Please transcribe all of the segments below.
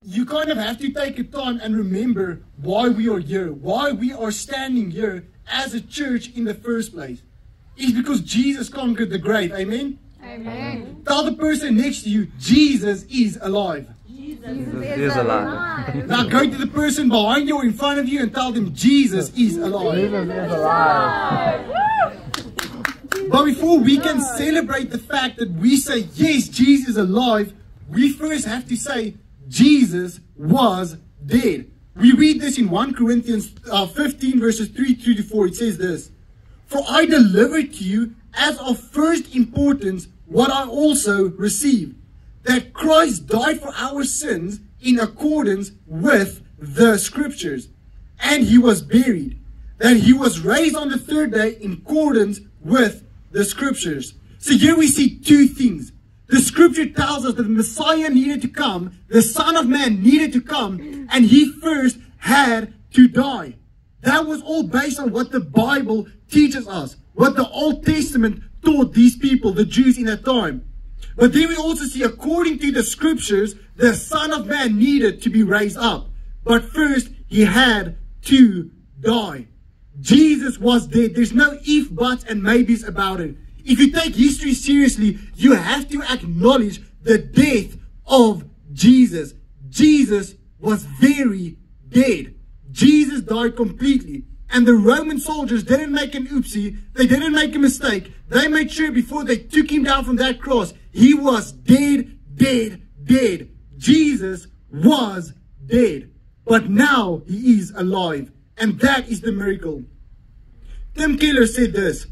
You kind of have to take a time and remember why we are here, why we are standing here as a church in the first place. It's because Jesus conquered the grave. Amen? Amen. Tell the person next to you, Jesus is alive. Jesus is alive. Now go to the person behind you or in front of you and tell them Jesus is alive. Jesus is alive. But before we can celebrate the fact that we say, yes, Jesus is alive, we first have to say, Jesus was dead. We read this in 1 Corinthians 15 verses 3 through to 4. It says this, "For I delivered to you as of first importance what I also received, that Christ died for our sins in accordance with the Scriptures, and he was buried, that he was raised on the third day in accordance with the Scriptures." So here we see two things. The Scripture tells us that the Messiah needed to come, the Son of Man needed to come, and he first had to die. That was all based on what the Bible teaches us, what the Old Testament taught these people, the Jews in that time. But then we also see, according to the Scriptures, the Son of Man needed to be raised up. But first, he had to die. Jesus was dead. There's no if, buts, and maybes about it. If you take history seriously, you have to acknowledge the death of Jesus. Jesus was very dead. Jesus died completely. And the Roman soldiers didn't make an oopsie. They didn't make a mistake. They made sure before they took him down from that cross, he was dead, dead, dead. Jesus was dead. But now he is alive. And that is the miracle. Tim Keller said this,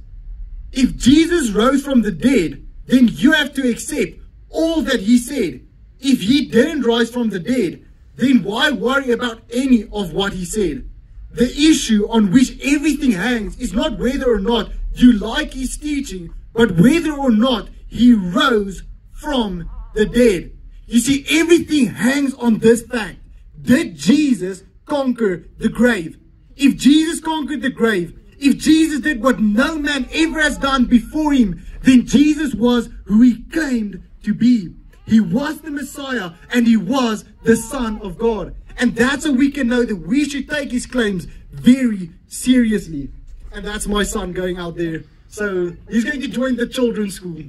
"If Jesus rose from the dead, then you have to accept all that he said. If he didn't rise from the dead, then why worry about any of what he said? The issue on which everything hangs is not whether or not you like his teaching, but whether or not he rose from the dead." You see, everything hangs on this fact. Did Jesus conquer the grave? If Jesus conquered the grave, if Jesus did what no man ever has done before him, then Jesus was who he claimed to be. He was the Messiah and he was the Son of God. And that's how we can know that we should take his claims very seriously. And that's my son going out there. So he's going to join the children's school.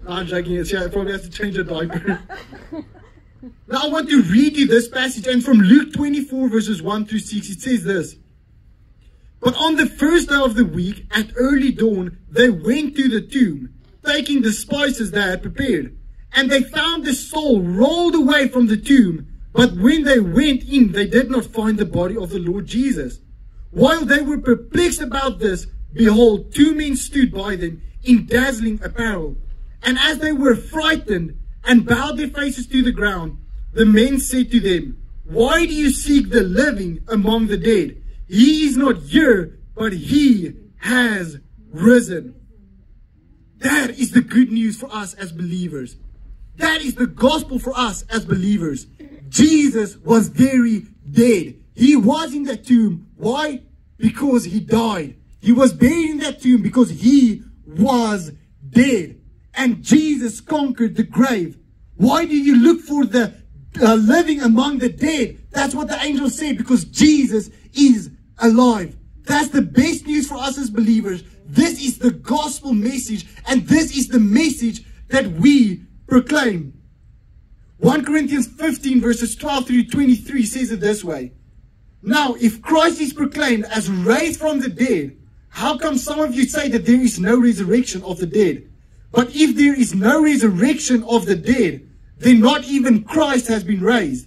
I'm joking. Yeah, I probably have to change a diaper. Now I want to read you this passage. And from Luke 24 verses 1 through 6, it says this. "But on the first day of the week, at early dawn, they went to the tomb, taking the spices they had prepared. And they found the stone rolled away from the tomb. But when they went in, they did not find the body of the Lord Jesus. While they were perplexed about this, behold, two men stood by them in dazzling apparel. And as they were frightened and bowed their faces to the ground, the men said to them, 'Why do you seek the living among the dead? He is not here, but he has risen.'" That is the good news for us as believers. That is the gospel for us as believers. Jesus was very dead. He was in that tomb. Why? Because he died. He was buried in that tomb because he was dead. And Jesus conquered the grave. Why do you look for the living among the dead? That's what the angel said, because Jesus is alive. That's the best news for us as believers. This is the gospel message, and this is the message that we proclaim. 1 Corinthians 15 verses 12 through 23 says it this way. "Now, if Christ is proclaimed as raised from the dead, how come some of you say that there is no resurrection of the dead? But if there is no resurrection of the dead, then not even Christ has been raised.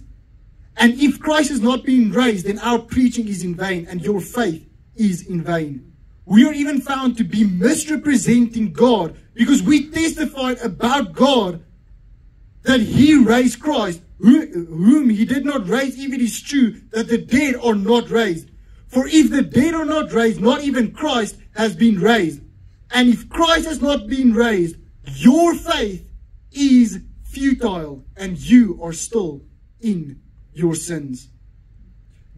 And if Christ has not been raised, then our preaching is in vain, and your faith is in vain. We are even found to be misrepresenting God, because we testified about God that he raised Christ, whom he did not raise, if it is true that the dead are not raised. For if the dead are not raised, not even Christ has been raised. And if Christ has not been raised, your faith is futile, and you are still in your sins.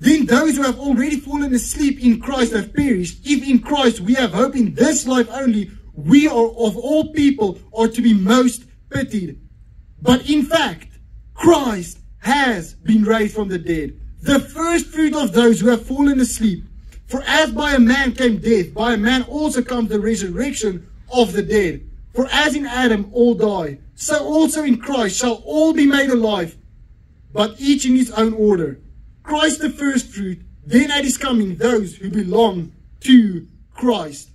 Then those who have already fallen asleep in Christ have perished. If in Christ we have hope in this life only, we are of all people are to be most pitied. But in fact, Christ has been raised from the dead, the first fruit of those who have fallen asleep. For as by a man came death, by a man also comes the resurrection of the dead. For as in Adam all die, so also in Christ shall all be made alive, but each in his own order. Christ the first fruit, then at his coming those who belong to Christ.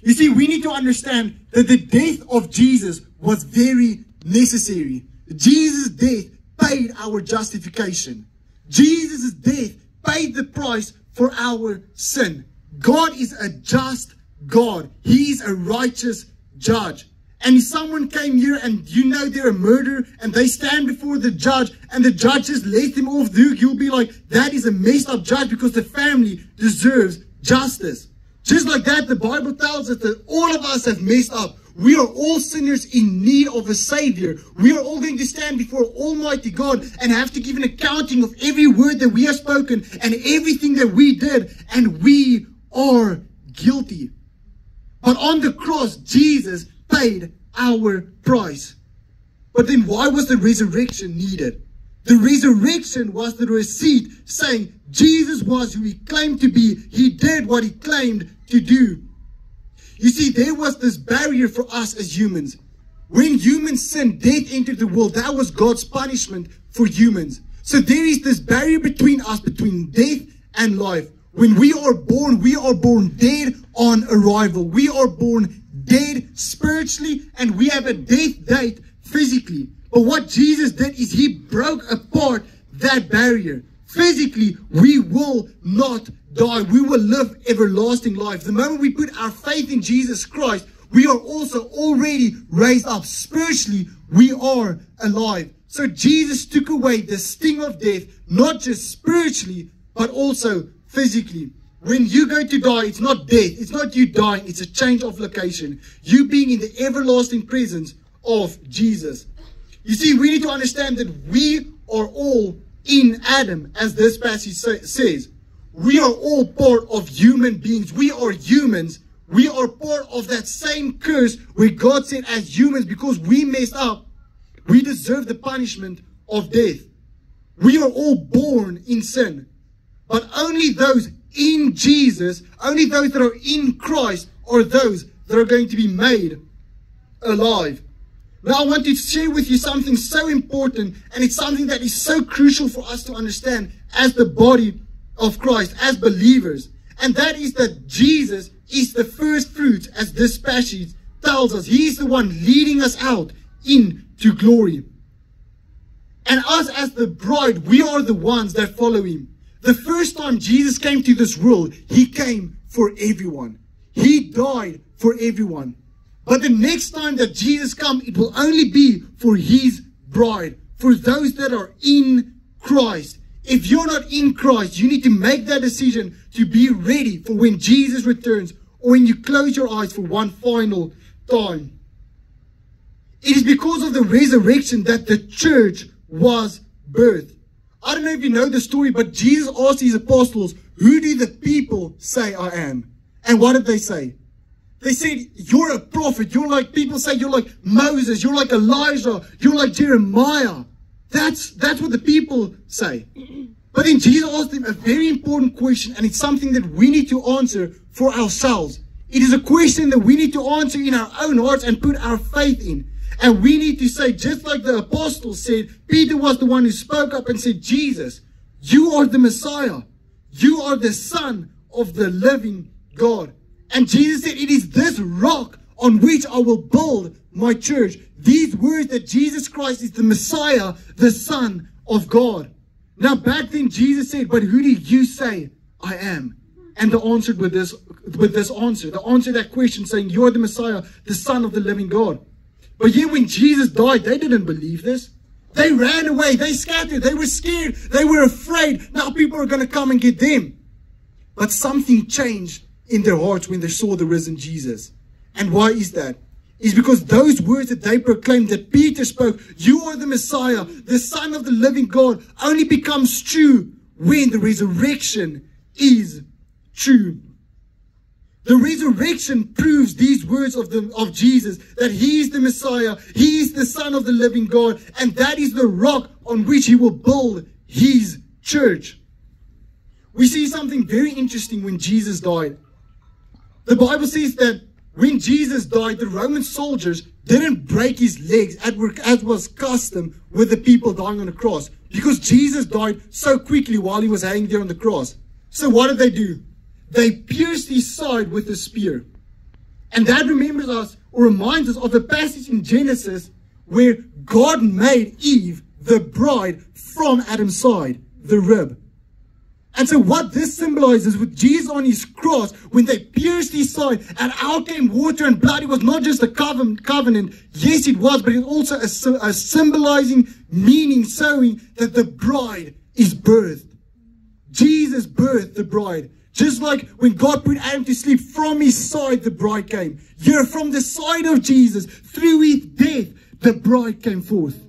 You see, we need to understand that the death of Jesus was very necessary. Jesus' death paid our justification. Jesus' death paid the price for our sin. God is a just God. He is a righteous judge. And if someone came here and you know they're a murderer and they stand before the judge and the judge just let them off the hook, you'll be like, that is a messed up judge because the family deserves justice. Just like that, the Bible tells us that all of us have messed up. We are all sinners in need of a Savior. We are all going to stand before Almighty God and have to give an accounting of every word that we have spoken and everything that we did. And we are guilty. But on the cross, Jesus paid our price. But then why was the resurrection needed? The resurrection was the receipt saying Jesus was who he claimed to be. He did what he claimed to do. You see, there was this barrier for us as humans. When humans sinned, death entered the world. That was God's punishment for humans. So there is this barrier between us, between death and life. When we are born dead on arrival. We are born dead spiritually and we have a death date physically. But what Jesus did is he broke apart that barrier. Physically, we will not die. We will live everlasting life. The moment we put our faith in Jesus Christ, we are also already raised up. Spiritually, we are alive. So Jesus took away the sting of death, not just spiritually, but also physically. When you go to die, it's not death. It's not you dying. It's a change of location. You being in the everlasting presence of Jesus. You see, we need to understand that we are all in Adam, as this passage says. We are all part of human beings. We are humans. We are part of that same curse where God said as humans, because we messed up, we deserve the punishment of death. We are all born in sin. But only those in Jesus, only those that are in Christ are those that are going to be made alive. Now I want to share with you something so important, and it's something that is so crucial for us to understand as the body of Christ, as believers. And that is that Jesus is the first fruit, as this passage tells us. He is the one leading us out into glory. And us as the bride, we are the ones that follow him. The first time Jesus came to this world, he came for everyone. He died for everyone. But the next time that Jesus comes, it will only be for his bride, for those that are in Christ. If you're not in Christ, you need to make that decision to be ready for when Jesus returns, or when you close your eyes for one final time. It is because of the resurrection that the church was birthed. I don't know if you know the story, but Jesus asked his apostles, who do the people say I am? And what did they say? They said, you're a prophet. You're like, people say you're like Moses. You're like Elijah. You're like Jeremiah. That's what the people say. But then Jesus asked them a very important question, and it's something that we need to answer for ourselves. It is a question that we need to answer in our own hearts and put our faith in. And we need to say, just like the apostles said, Peter was the one who spoke up and said, Jesus, you are the Messiah. You are the Son of the living God. And Jesus said, it is this rock on which I will build my church. These words that Jesus Christ is the Messiah, the Son of God. Now back then Jesus said, but who do you say I am? And they answered with this answer. They answered that question saying, you are the Messiah, the Son of the living God. But yet when Jesus died, they didn't believe this. They ran away. They scattered. They were scared. They were afraid. Now people are going to come and get them. But something changed in their hearts when they saw the risen Jesus. And why is that? It's because those words that they proclaimed, that Peter spoke, you are the Messiah, the Son of the living God, only becomes true when the resurrection is true. The resurrection proves these words of Jesus, that he is the Messiah, he is the Son of the living God, and that is the rock on which he will build his church. We see something very interesting when Jesus died. The Bible says that when Jesus died, the Roman soldiers didn't break his legs as was custom with the people dying on the cross, because Jesus died so quickly while he was hanging there on the cross. So what did they do? They pierced his side with a spear. And that remembers us, or reminds us of the passage in Genesis where God made Eve, the bride, from Adam's side, the rib. And so what this symbolizes, with Jesus on his cross, when they pierced his side and out came water and blood, it was not just a covenant. Yes, it was, but it's also a symbolizing meaning, showing that the bride is birthed. Jesus birthed the bride. Just like when God put Adam to sleep, from his side the bride came. Here, from the side of Jesus, through his death, the bride came forth.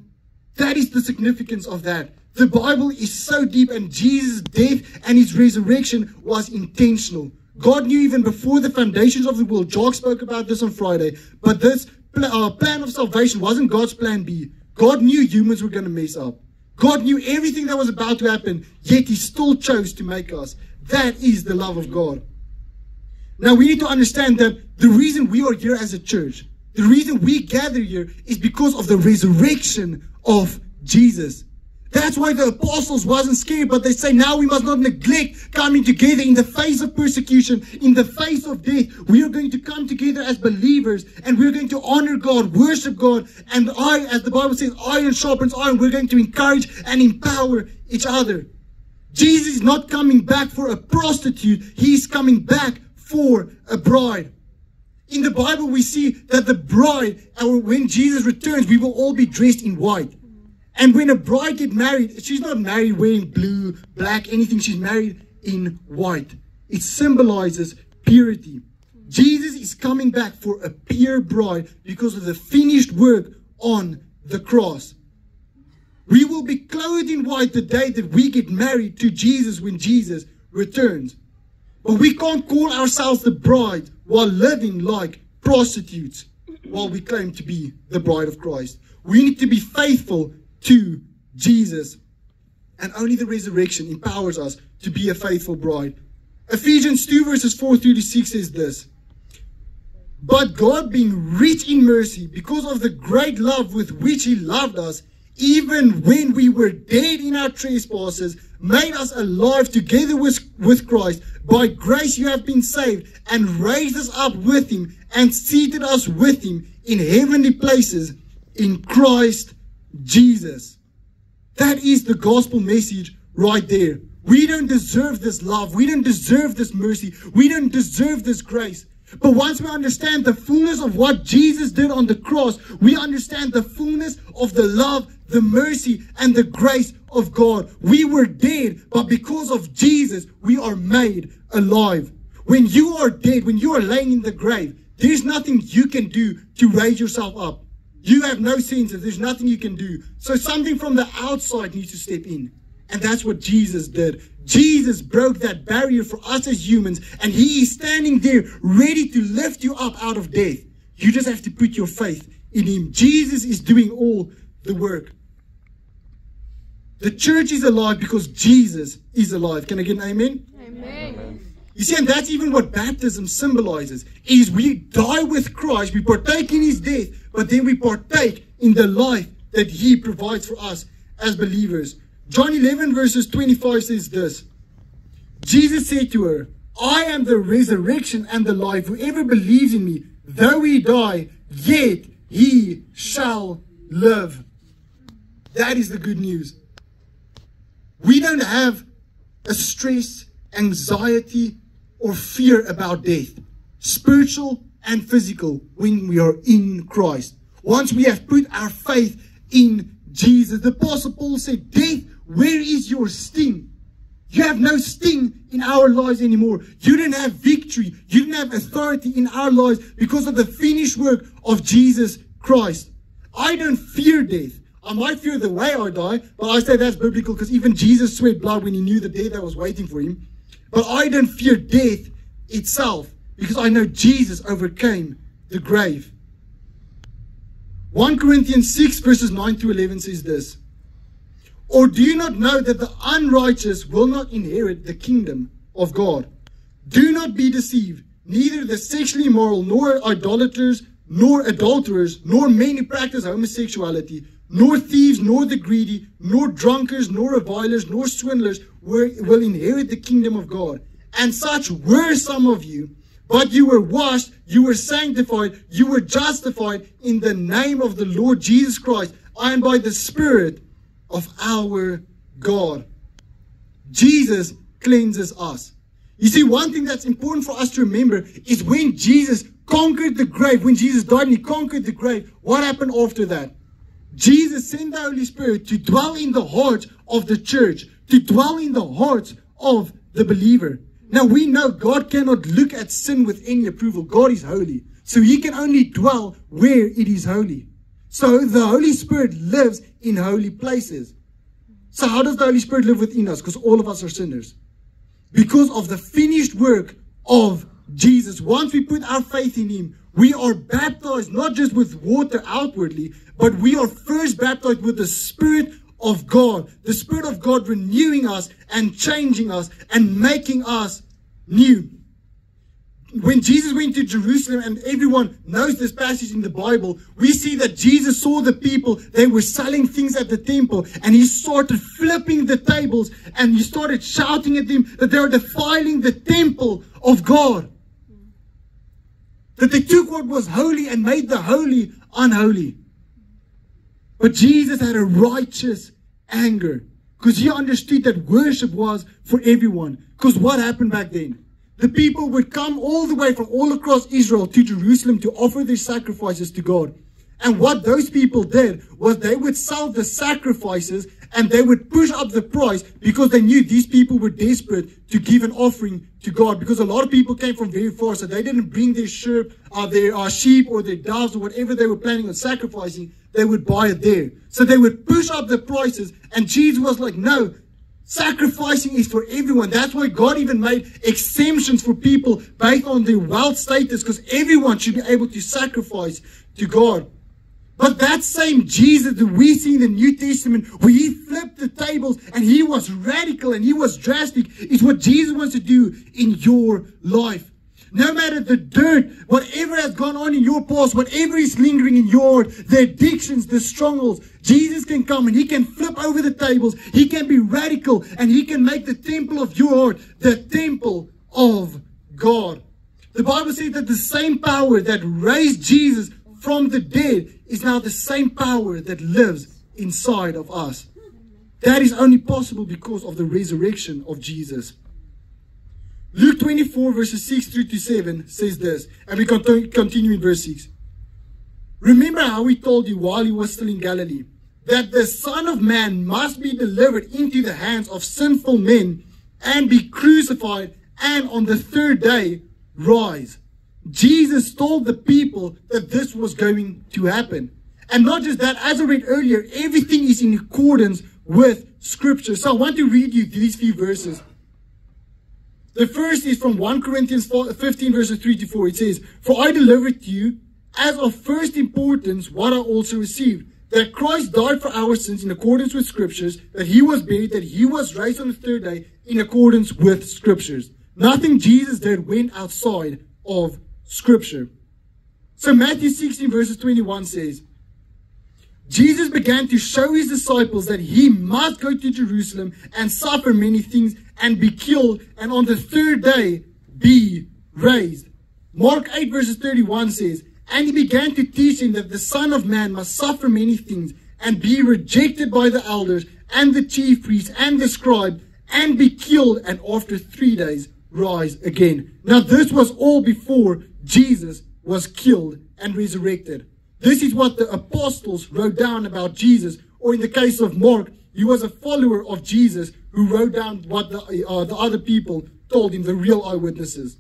That is the significance of that. The Bible is so deep, and Jesus' death and his resurrection was intentional. God knew even before the foundations of the world. Jock spoke about this on Friday. But this plan of salvation wasn't God's plan B. God knew humans were going to mess up. God knew everything that was about to happen, yet he still chose to make us. That is the love of God. Now we need to understand that the reason we are here as a church, the reason we gather here, is because of the resurrection of Jesus. That's why the apostles wasn't scared, but they say now we must not neglect coming together in the face of persecution, in the face of death. We are going to come together as believers, and we're going to honor God, worship God, and as the Bible says, iron sharpens iron. We're going to encourage and empower each other. Jesus is not coming back for a prostitute. He's coming back for a bride. In the Bible, we see that the bride, or when Jesus returns, we will all be dressed in white. And when a bride gets married, she's not married wearing blue, black, anything. She's married in white. It symbolizes purity. Jesus is coming back for a pure bride because of the finished work on the cross. We will be clothed in white the day that we get married to Jesus when Jesus returns. But we can't call ourselves the bride while living like prostitutes while we claim to be the bride of Christ. We need to be faithful to Jesus. And only the resurrection empowers us to be a faithful bride. Ephesians 2 verses 4 through to 6 says this. But God, being rich in mercy, because of the great love with which he loved us, even when we were dead in our trespasses, made us alive together with Christ. By grace you have been saved, and raised us up with him, and seated us with him in heavenly places in Christ Jesus. That is the gospel message right there. We don't deserve this love. We don't deserve this mercy. We don't deserve this grace. But once we understand the fullness of what Jesus did on the cross, we understand the fullness of the love, the mercy, and the grace of God. We were dead, but because of Jesus, we are made alive. When you are dead, when you are laying in the grave, there's nothing you can do to raise yourself up. You have no senses. There's nothing you can do. So something from the outside needs to step in. And that's what Jesus did. Jesus broke that barrier for us as humans, and he is standing there ready to lift you up out of death. You just have to put your faith in him. Jesus is doing all the work. The church is alive because Jesus is alive. Can I get an amen? Amen. You see, and that's even what baptism symbolizes. Is we die with Christ, we partake in his death, but then we partake in the life that he provides for us as believers. John 11 verses 25 says this. Jesus said to her, I am the resurrection and the life. Whoever believes in me, though he die, yet he shall live. That is the good news. We don't have a stress, anxiety, or fear about death, spiritual and physical, when we are in Christ. Once we have put our faith in Jesus. The Apostle Paul said, death, where is your sting? You have no sting in our lives anymore. You didn't have victory. You didn't have authority in our lives because of the finished work of Jesus Christ. I don't fear death. I might fear the way I die, but I say that's biblical because even Jesus sweat blood when he knew the death that was waiting for him. But I don't fear death itself because I know Jesus overcame the grave. 1 Corinthians 6 verses 9 to 11 says this. Or do you not know that the unrighteous will not inherit the kingdom of God? Do not be deceived. Neither the sexually immoral, nor idolaters, nor adulterers, nor men who practice homosexuality, nor thieves, nor the greedy, nor drunkards, nor revilers, nor swindlers will inherit the kingdom of God. And such were some of you. But you were washed, you were sanctified, you were justified in the name of the Lord Jesus Christ and by the Spirit of our God. Jesus cleanses us. You see, one thing that's important for us to remember is when Jesus conquered the grave, when Jesus died and he conquered the grave, what happened after that? Jesus sent the Holy Spirit to dwell in the hearts of the church, to dwell in the hearts of the believer. Now we know God cannot look at sin with any approval. God is holy. So he can only dwell where it is holy. So the Holy Spirit lives in holy places. So how does the Holy Spirit live within us? Because all of us are sinners. Because of the finished work of Jesus. Once we put our faith in him, we are baptized not just with water outwardly, but we are first baptized with the Spirit of God. The Spirit of God renewing us and changing us and making us new. When Jesus went to Jerusalem, and everyone knows this passage in the Bible, we see that Jesus saw the people, they were selling things at the temple, and he started flipping the tables, and he started shouting at them that they were defiling the temple of God. That they took what was holy and made the holy unholy. But Jesus had a righteous anger, because he understood that worship was for everyone. Because what happened back then? The people would come all the way from all across Israel to Jerusalem to offer their sacrifices to God. And what those people did was they would sell the sacrifices and they would push up the price, because they knew these people were desperate to give an offering to God. Because a lot of people came from very far, so they didn't bring their sheep or their doves or whatever they were planning on sacrificing. They would buy it there. So they would push up the prices, and Jesus was like, no, sacrificing is for everyone. That's why God even made exemptions for people based on their wealth status, because everyone should be able to sacrifice to God. But that same Jesus that we see in the New Testament, where he flipped the tables and he was radical and he was drastic, is what Jesus wants to do in your life. No matter the dirt, whatever has gone on in your past, whatever is lingering in your heart, the addictions, the strongholds, Jesus can come and he can flip over the tables. He can be radical and he can make the temple of your heart the temple of God. The Bible says that the same power that raised Jesus from the dead is now the same power that lives inside of us. That is only possible because of the resurrection of Jesus. Luke 24 verses 6 through to 7 says this, and we continue in verse 6. Remember how he told you while he was still in Galilee, that the Son of Man must be delivered into the hands of sinful men and be crucified, and on the third day rise. Jesus told the people that this was going to happen. And not just that, as I read earlier, everything is in accordance with Scripture. So I want to read you these few verses. The first is from 1 Corinthians 15 verses 3 to 4. It says, For I delivered to you as of first importance what I also received, that Christ died for our sins in accordance with Scriptures, that he was buried, that he was raised on the third day in accordance with Scriptures. Nothing Jesus did went outside of Scripture. So Matthew 16 verses 21 says, Jesus began to show his disciples that he must go to Jerusalem and suffer many things and be killed, and on the third day be raised. Mark 8 verses 31 says, And he began to teach them that the Son of Man must suffer many things and be rejected by the elders and the chief priests and the scribes and be killed, and after 3 days rise again. Now this was all before Jesus was killed and resurrected. This is what the apostles wrote down about Jesus, or in the case of Mark, he was a follower of Jesus who wrote down what the other people told him, the real eyewitnesses.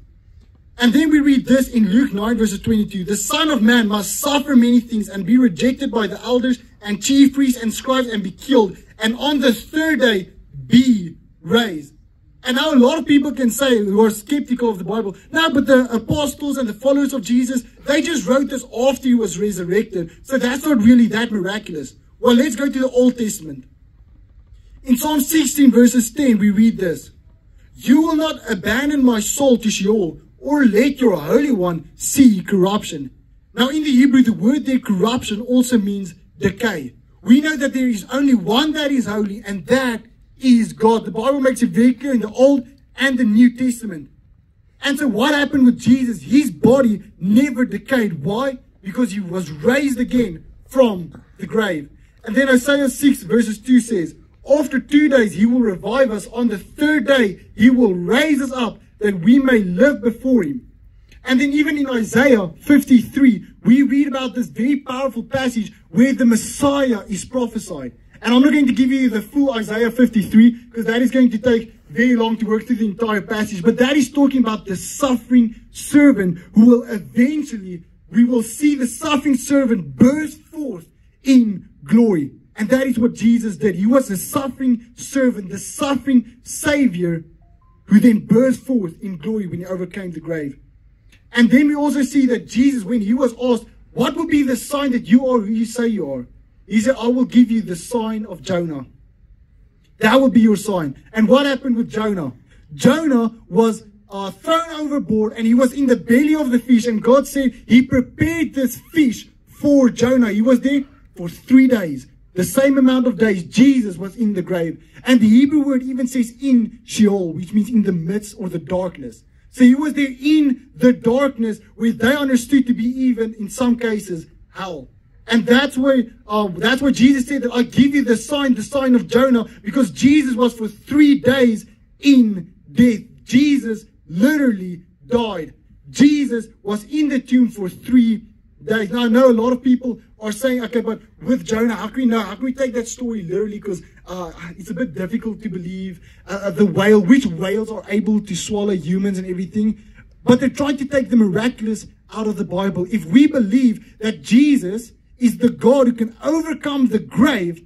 And then we read this in Luke 9 verses 22. The Son of Man must suffer many things and be rejected by the elders and chief priests and scribes and be killed, and on the third day be raised. And now a lot of people can say, who are skeptical of the Bible, no, but the apostles and the followers of Jesus, they just wrote this after he was resurrected. So that's not really that miraculous. Well, let's go to the Old Testament. In Psalm 16 verses 10, we read this. You will not abandon my soul to Sheol, or let your Holy One see corruption. Now in the Hebrew, the word there, corruption, also means decay. We know that there is only one that is holy, and that is God. The Bible makes it very clear in the Old and the New Testament. And so what happened with Jesus? His body never decayed. Why? Because he was raised again from the grave. And then Isaiah 6 verses 2 says, after 2 days he will revive us. On the third day he will raise us up, that we may live before him. And then even in Isaiah 53, we read about this very powerful passage where the Messiah is prophesied. And I'm not going to give you the full Isaiah 53 because that is going to take very long to work through the entire passage. But that is talking about the suffering servant who will eventually, we will see the suffering servant burst forth in glory. And that is what Jesus did. He was the suffering servant, the suffering savior who then burst forth in glory when he overcame the grave. And then we also see that Jesus, when he was asked, what will be the sign that you are who you say you are? He said, I will give you the sign of Jonah. That will be your sign. And what happened with Jonah? Jonah was thrown overboard and he was in the belly of the fish. And God said he prepared this fish for Jonah. He was there for 3 days. The same amount of days Jesus was in the grave. And the Hebrew word even says in Sheol, which means in the midst or the darkness. So he was there in the darkness where they understood to be even, in some cases, hell. And that's why Jesus said that I give you the sign of Jonah, because Jesus was for 3 days in death. Jesus literally died. Jesus was in the tomb for 3 days. Now I know a lot of people are saying, okay, but with Jonah, how can we know? How can we take that story literally? Because it's a bit difficult to believe which whales are able to swallow humans and everything. But they're trying to take the miraculous out of the Bible. If we believe that Jesus is the God who can overcome the grave,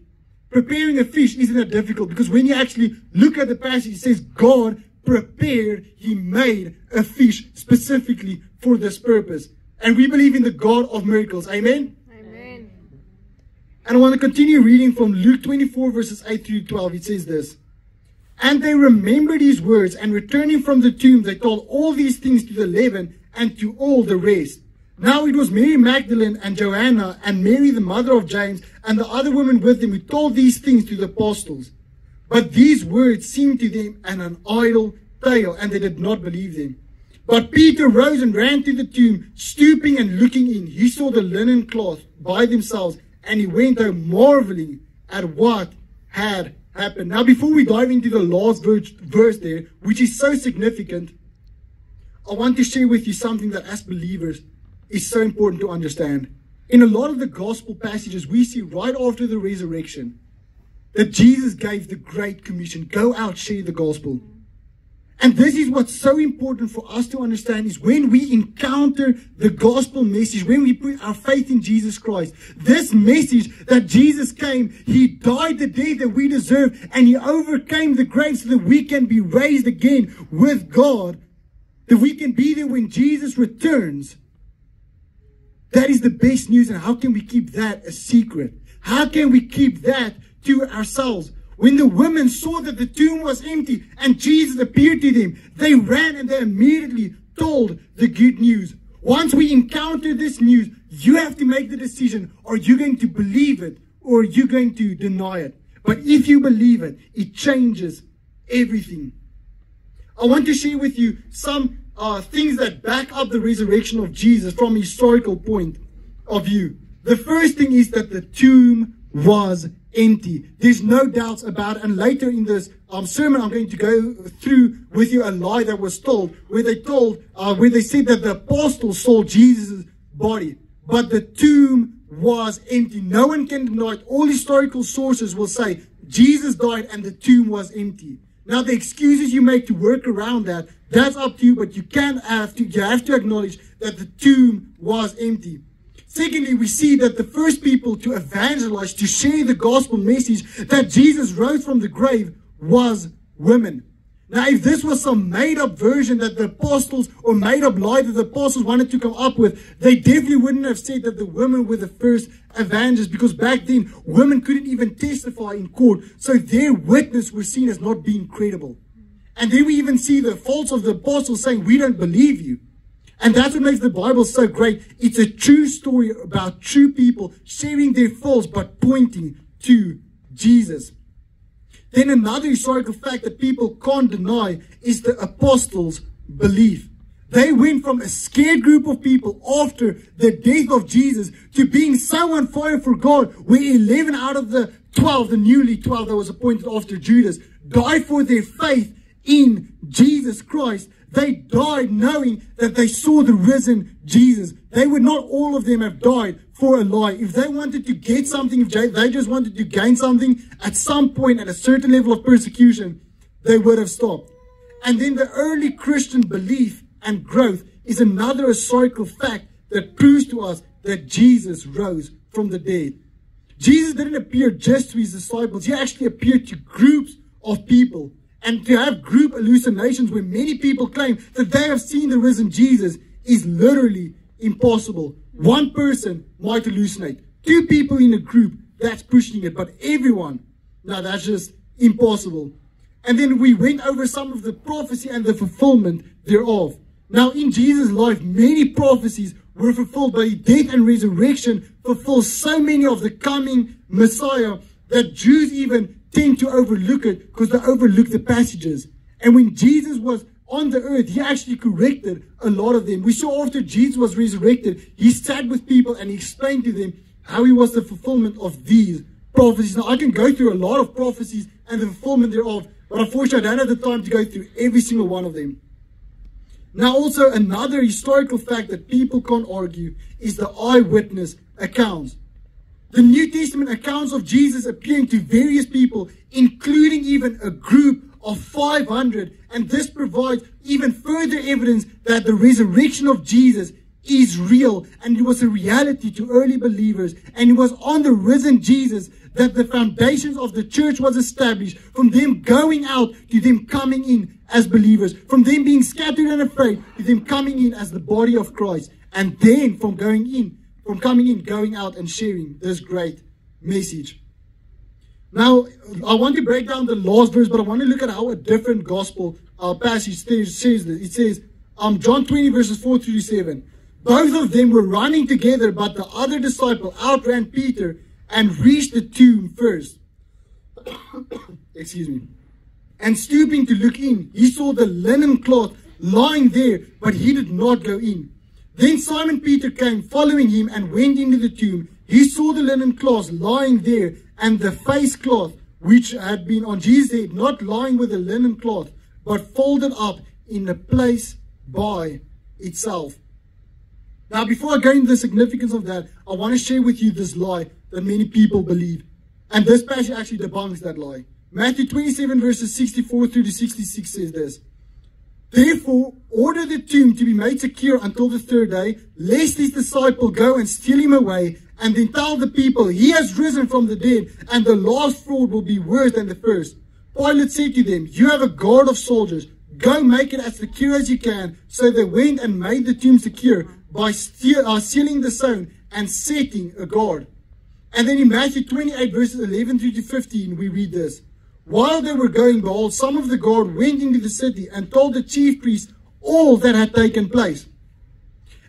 preparing a fish isn't that difficult. Because when you actually look at the passage, it says God prepared, he made a fish specifically for this purpose. And we believe in the God of miracles. Amen? Amen. And I want to continue reading from Luke 24 verses 8 through 12. It says this. And they remembered his words, and returning from the tomb, they told all these things to the 11 and to all the rest. Now it was Mary Magdalene and Joanna and Mary the mother of James and the other women with them who told these things to the apostles. But these words seemed to them an idle tale, and they did not believe them. But Peter rose and ran to the tomb, stooping and looking in. He saw the linen cloth by themselves, and he went home marveling at what had happened. Now before we dive into the last verse there, which is so significant, I want to share with you something that as believers is so important to understand. In a lot of the gospel passages, we see right after the resurrection that Jesus gave the Great Commission. Go out, share the gospel. And this is what's so important for us to understand, is when we encounter the gospel message, when we put our faith in Jesus Christ, this message that Jesus came, he died the death that we deserve, and he overcame the grave so that we can be raised again with God, that we can be there when Jesus returns. That is the best news. And how can we keep that a secret? How can we keep that to ourselves? When the women saw that the tomb was empty and Jesus appeared to them, they ran and they immediately told the good news. Once we encounter this news, you have to make the decision. Are you going to believe it or are you going to deny it? But if you believe it, it changes everything. I want to share with you some things that back up the resurrection of Jesus from a historical point of view. The first thing is that the tomb was empty. There's no doubts about it. And later in this sermon, I'm going to go through with you a lie that was told, where they said that the apostles saw Jesus' body, but the tomb was empty. No one can deny it. All historical sources will say Jesus died and the tomb was empty. Now, the excuses you make to work around that, that's up to you, but you have to acknowledge that the tomb was empty. Secondly, we see that the first people to evangelize, to share the gospel message that Jesus rose from the grave, was women. Now, if this was some made-up version that the apostles, or made-up lie that the apostles wanted to come up with, they definitely wouldn't have said that the women were the first evangelists, because back then, women couldn't even testify in court, so their witness was seen as not being credible. And then we even see the faults of the apostles saying, we don't believe you. And that's what makes the Bible so great. It's a true story about true people sharing their faults but pointing to Jesus. Then another historical fact that people can't deny is the apostles' belief. They went from a scared group of people after the death of Jesus to being so on fire for God, where 11 out of the 12, the newly 12 that was appointed after Judas, died for their faith in Jesus Christ. They died knowing that they saw the risen Jesus. They would not all of them have died for a lie. If they wanted to get something, if they just wanted to gain something at some point at a certain level of persecution, they would have stopped. And then the early Christian belief and growth is another historical fact that proves to us that Jesus rose from the dead. Jesus didn't appear just to his disciples. He actually appeared to groups of people. And to have group hallucinations where many people claim that they have seen the risen Jesus is literally impossible. One person might hallucinate. Two people in a group, that's pushing it. But everyone, no, that's just impossible. And then we went over some of the prophecy and the fulfillment thereof. Now, in Jesus' life, many prophecies were fulfilled, but his death and resurrection fulfilled so many of the coming Messiah that Jews even tend to overlook it because they overlook the passages. And when Jesus was on the earth, he actually corrected a lot of them. We saw after Jesus was resurrected, he sat with people and he explained to them how he was the fulfillment of these prophecies. Now, I can go through a lot of prophecies and the fulfillment thereof, but unfortunately, I don't have the time to go through every single one of them. Now, also another historical fact that people can't argue is the eyewitness accounts. The New Testament accounts of Jesus appearing to various people, including even a group of 500. And this provides even further evidence that the resurrection of Jesus is real. And it was a reality to early believers. And it was on the risen Jesus that the foundations of the church was established. From them going out to them coming in as believers. From them being scattered and afraid to them coming in as the body of Christ. And then from coming in, going out and sharing this great message. Now, I want to break down the last verse, but I want to look at how a different gospel passage says this. It says, John 20 verses 4 through 7. Both of them were running together, but the other disciple outran Peter and reached the tomb first. Excuse me. And stooping to look in, he saw the linen cloth lying there, but he did not go in. Then Simon Peter came, following him, and went into the tomb. He saw the linen cloth lying there, and the face cloth which had been on Jesus' head, not lying with the linen cloth, but folded up in a place by itself. Now, before I go into the significance of that, I want to share with you this lie that many people believe. And this passage actually debunks that lie. Matthew 27 verses 64 through to 66 says this. Therefore, order the tomb to be made secure until the third day, lest his disciple go and steal him away, and then tell the people, he has risen from the dead, and the last fraud will be worse than the first. Pilate said to them, you have a guard of soldiers. Go make it as secure as you can. So they went and made the tomb secure by sealing the stone and setting a guard. And then in Matthew 28 verses 11 through to 15, we read this. While they were going, behold, some of the guard went into the city and told the chief priests all that had taken place.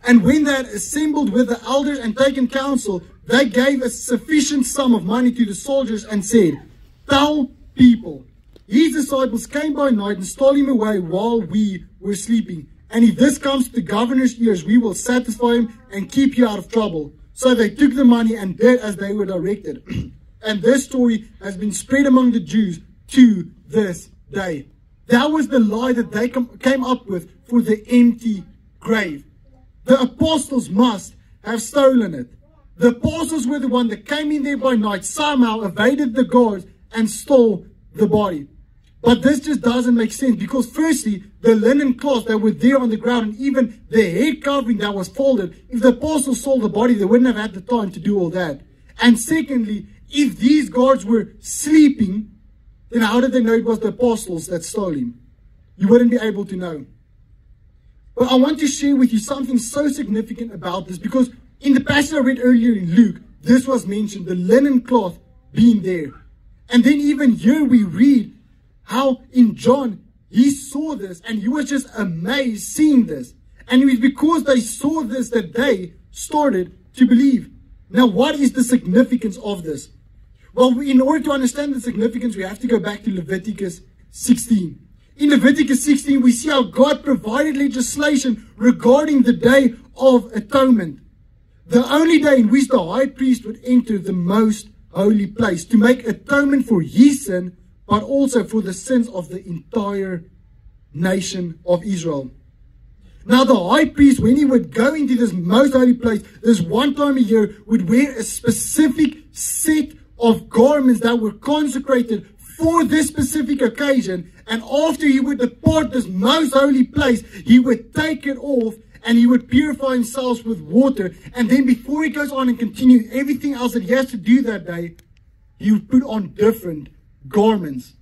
And when they had assembled with the elders and taken counsel, they gave a sufficient sum of money to the soldiers and said, tell people, his disciples came by night and stole him away while we were sleeping. And if this comes to the governor's ears, we will satisfy him and keep you out of trouble. So they took the money and did as they were directed. And this story has been spread among the Jews to this day. That was the lie that they came up with for the empty grave. The apostles must have stolen it. The apostles were the one that came in there by night, somehow evaded the guards and stole the body. But this just doesn't make sense, because firstly, the linen cloths that were there on the ground and even the head covering that was folded, if the apostles stole the body, they wouldn't have had the time to do all that. And secondly, if these guards were sleeping, then how did they know it was the apostles that stole him? you wouldn't be able to know. But I want to share with you something so significant about this, because in the passage I read earlier in Luke, this was mentioned, the linen cloth being there. And then even here we read how in John, he saw this and he was just amazed seeing this. And it was because they saw this that they started to believe. Now, what is the significance of this? Well, in order to understand the significance, we have to go back to Leviticus 16. In Leviticus 16, we see how God provided legislation regarding the Day of Atonement. The only day in which the high priest would enter the most holy place to make atonement for his sin, but also for the sins of the entire nation of Israel. Now the high priest, when he would go into this most holy place, this one time a year, would wear a specific set of garments that were consecrated for this specific occasion. And after he would depart this most holy place, he would take it off and he would purify himself with water. And then before he goes on and continue everything else that he has to do that day, he would put on different garments.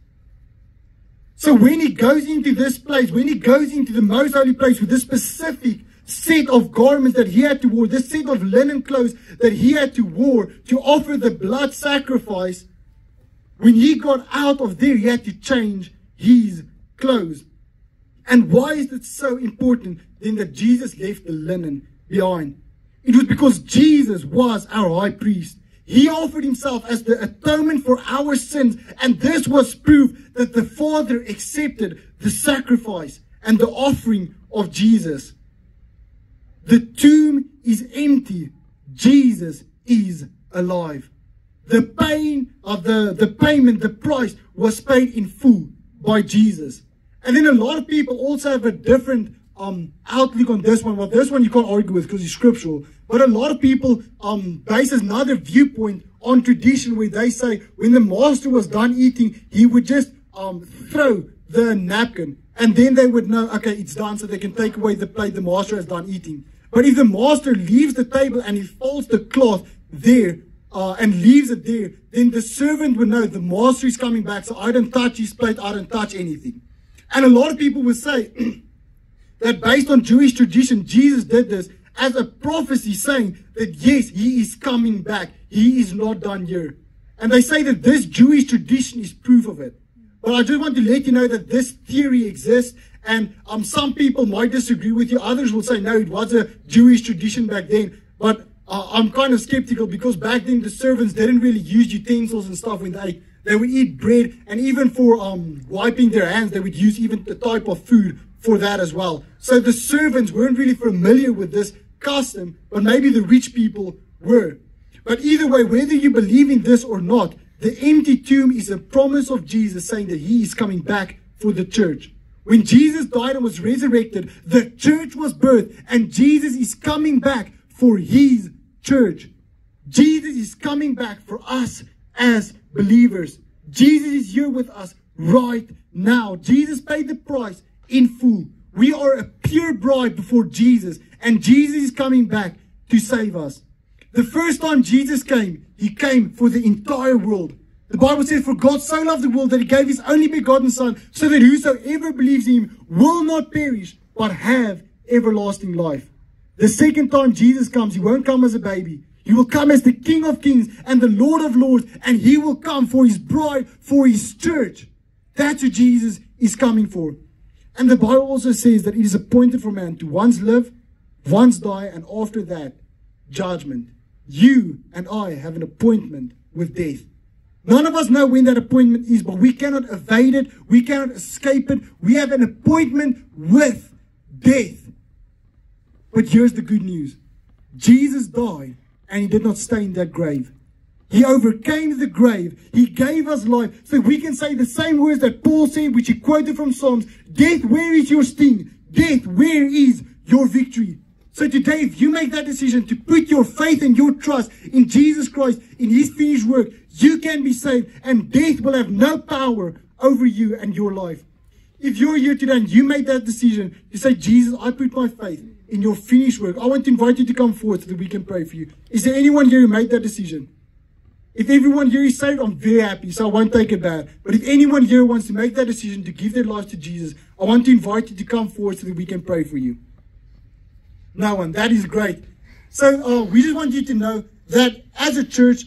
So when he goes into this place, when he goes into the most holy place with this specific set of garments that he had to wear, this set of linen clothes that he had to wear to offer the blood sacrifice, when he got out of there, he had to change his clothes. And why is it so important then that Jesus left the linen behind? It was because Jesus was our high priest. He offered himself as the atonement for our sins. And this was proof that the Father accepted the sacrifice and the offering of Jesus. The tomb is empty. Jesus is alive. The payment, the price was paid in full by Jesus. And then a lot of people also have a different outlook on this one. Well, this one you can't argue with because it's scriptural. But a lot of people base another viewpoint on tradition, where they say when the master was done eating, he would just throw the napkin. And then they would know, okay, it's done, so they can take away the plate the master has done eating. But if the master leaves the table and he folds the cloth there and leaves it there, then the servant would know the master is coming back, so I don't touch his plate, I don't touch anything. And a lot of people will say that based on Jewish tradition, Jesus did this as a prophecy, saying that yes, he is coming back. He is not done here. And they say that this Jewish tradition is proof of it. But I just want to let you know that this theory exists. And some people might disagree with you. Others will say, no, it was a Jewish tradition back then. But I'm kind of skeptical, because back then the servants didn't really use utensils and stuff when they would eat bread. And even for wiping their hands, they would use even the type of food for that as well. So the servants weren't really familiar with this custom, but maybe the rich people were. But either way, whether you believe in this or not, the empty tomb is a promise of Jesus saying that he is coming back for the church. When Jesus died and was resurrected, the church was birthed, and Jesus is coming back for his church. Jesus is coming back for us as believers. Jesus is here with us right now. Jesus paid the price in full. We are a pure bride before Jesus, and Jesus is coming back to save us. The first time Jesus came, he came for the entire world. The Bible says, for God so loved the world that he gave his only begotten Son, so that whosoever believes in him will not perish, but have everlasting life. The second time Jesus comes, he won't come as a baby. He will come as the King of Kings and the Lord of Lords, and he will come for his bride, for his church. That's who Jesus is coming for. And the Bible also says that it is appointed for man to once live, once die, and after that, judgment. You and I have an appointment with death. None of us know when that appointment is, but we cannot evade it. We cannot escape it. We have an appointment with death. But here's the good news. Jesus died, and he did not stay in that grave. He overcame the grave. He gave us life. So we can say the same words that Paul said, which he quoted from Psalms. Death, where is your sting? Death, where is your victory? So today, if you make that decision to put your faith and your trust in Jesus Christ, in his finished work, you can be saved, and death will have no power over you and your life. If you're here today and you made that decision to say, Jesus, I put my faith in your finished work, I want to invite you to come forward so that we can pray for you. Is there anyone here who made that decision? If everyone here is saved, I'm very happy, so I won't take it bad. But if anyone here wants to make that decision to give their life to Jesus, I want to invite you to come forward so that we can pray for you. No one. That is great. So we just want you to know that as a church,